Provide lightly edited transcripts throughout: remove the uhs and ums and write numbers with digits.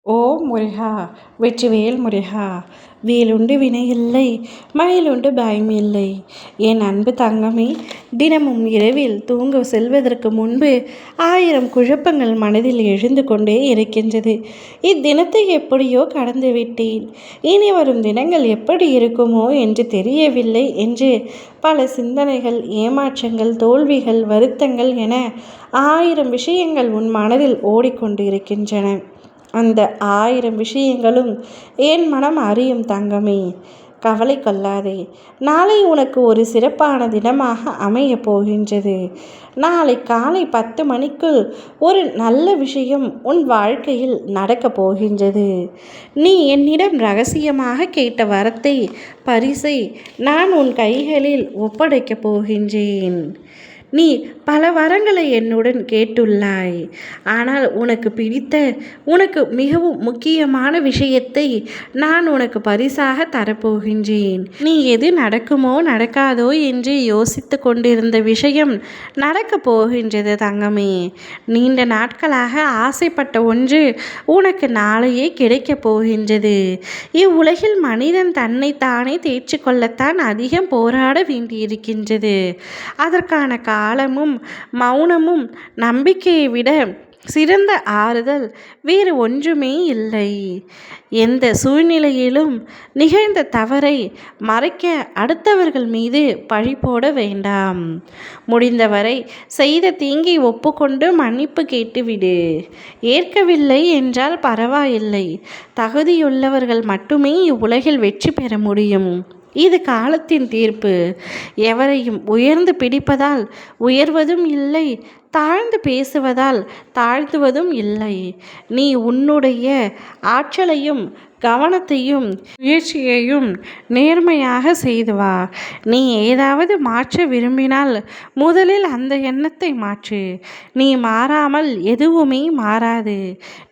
ஓ முருகா! வெற்றிவேல் முருகா! வேலுண்டு வினையில்லை, மயிலுண்டு பயமில்லை. என் அன்பு தங்கமே, தினமும் இரவில் தூங்க செல்வதற்கு முன்பு 1000 குழப்பங்கள் மனதில் எழுந்து கொண்டே இருக்கின்றது. இத்தினத்தை எப்படியோ கடந்து விட்டேன். இனி வரும் தினங்கள் எப்படி இருக்குமோ என்று தெரியவில்லை என்று பல சிந்தனைகள், ஏமாற்றங்கள், தோல்விகள், வருத்தங்கள் என 1000 விஷயங்கள் உன் மனதில் ஓடிக்கொண்டு இருக்கின்றன. அந்த 1000 விஷயங்களும் என் மனம் அறியும் தங்கமே. கவலை கொள்ளாதே. நாளை உனக்கு ஒரு சிறப்பான தினமாக அமையப் போகின்றது. நாளை காலை 10 மணிக்குள் ஒரு நல்ல விஷயம் உன் வாழ்க்கையில் நடக்கப் போகின்றது. நீ என்னிடம் ரகசியமாக கேட்ட வரத்தை, பரிசை நான் உன் கைகளில் ஒப்படைக்கப் போகின்றேன். நீ பல வரங்களை என்னுடன் கேட்டுள்ளாய். ஆனால் உனக்கு பிடித்த, உனக்கு மிகவும் முக்கியமான விஷயத்தை நான் உனக்கு பரிசாக தரப்போகின்றேன். நீ எது நடக்குமோ நடக்காதோ என்று யோசித்து கொண்டிருந்த விஷயம் நடக்கப் போகின்றது தங்கமே. நீண்ட நாட்களாக ஆசைப்பட்ட ஒன்று உனக்கு நாளையே கிடைக்கப் போகின்றது. இவ்வுலகில் மனிதன் தன்னை தானே தேற்றிக்கொள்ளத்தான் அதிகம் போராட வேண்டியிருக்கின்றது. அதற்கான காலமும் மௌனமும் நம்பிக்கையை விட சிறந்த ஆறுதல் வேறு ஒன்றுமே இல்லை. எந்த சூழ்நிலையிலும் நிகழ்ந்த தவறை மறைக்க அடுத்தவர்கள் மீது பழி போட வேண்டாம். முடிந்தவரை செய்த தீங்கை ஒப்புக்கொண்டு மன்னிப்பு கேட்டுவிடு. ஏற்கவில்லை என்றால் பரவாயில்லை. தகுதியுள்ளவர்கள் மட்டுமே இவ்வுலகில் வெற்றி பெற முடியும். இது காலத்தின் தீர்ப்பு. எவரையும் உயர்ந்து பிடிப்பதால் உயர்வதும் இல்லை, தாழ்ந்து பேசுவதால் தாழ்த்துவதும் இல்லை. நீ உன்னுடைய ஆற்றலையும் கவனத்தையும் முயற்சியையும் நேர்மையாக செய்து வா. நீ ஏதாவது மாற்ற விரும்பினால் முதலில் அந்த எண்ணத்தை மாற்று. நீ மாறாமல் எதுவுமே மாறாது.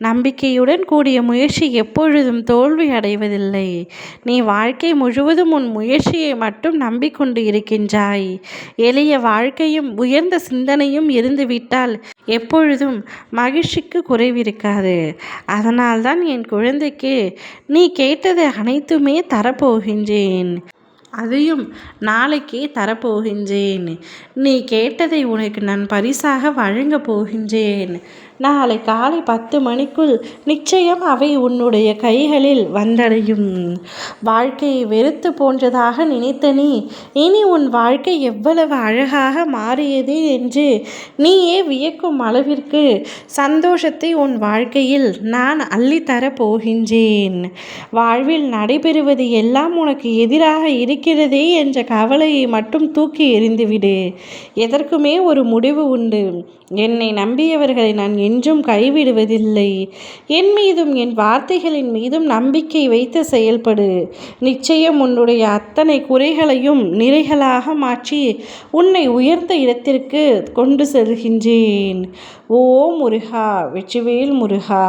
நம்பிக்கையுடன் கூடிய முயற்சி எப்பொழுதும் தோல்வி அடைவதில்லை. நீ வாழ்க்கை முழுவதும் உன் முயற்சியை மட்டும் நம்பிக்கொண்டு இருக்கின்றாய். எளிய வாழ்க்கையும் உயர்ந்த சிந்தனையும் இருந்துவிட்டால் எப்பொழுதும் மகிழ்ச்சிக்கு குறைவிருக்காது. அதனால்தான் என் குழந்தைக்கு நீ கேட்டது அனைத்துமே தரப்போகின்றேன். அதையும் நாளைக்கே தரப்போகின்றேன். நீ கேட்டதை உனக்கு நான் பரிசாக வழங்கப் போகின்றேன். நாளை காலை 10 மணிக்குள் நிச்சயம் அவை உன்னுடைய கைகளில் வந்தடையும். வாழ்க்கையை வெறுத்து போன்றதாக நினைத்த நீ இனி உன் வாழ்க்கை எவ்வளவு அழகாக மாறியது என்று நீயே வியக்கும் அளவிற்கு சந்தோஷத்தை உன் வாழ்க்கையில் நான் அள்ளித்தரப் போகின்றேன். வாழ்வில் நடைபெறுவது எல்லாம் உனக்கு எதிராக இருக்கிறதே என்ற கவலையை மட்டும் தூக்கி எறிந்துவிடு. எதற்குமே ஒரு முடிவு உண்டு. என்னை நம்பியவர்களை நான் என்றும் கைவிடுவதில்லை. என் மீதும் என் வார்த்தைகளின் மீதும் நம்பிக்கை வைத்து செயல்படு. நிச்சயம் உன்னுடைய அத்தனை குறைகளையும் நிறைகளாக மாற்றி உன்னை உயர்ந்த இடத்திற்கு கொண்டு செல்கின்றேன். ஓ முருகா! வெற்றிவேல் முருகா!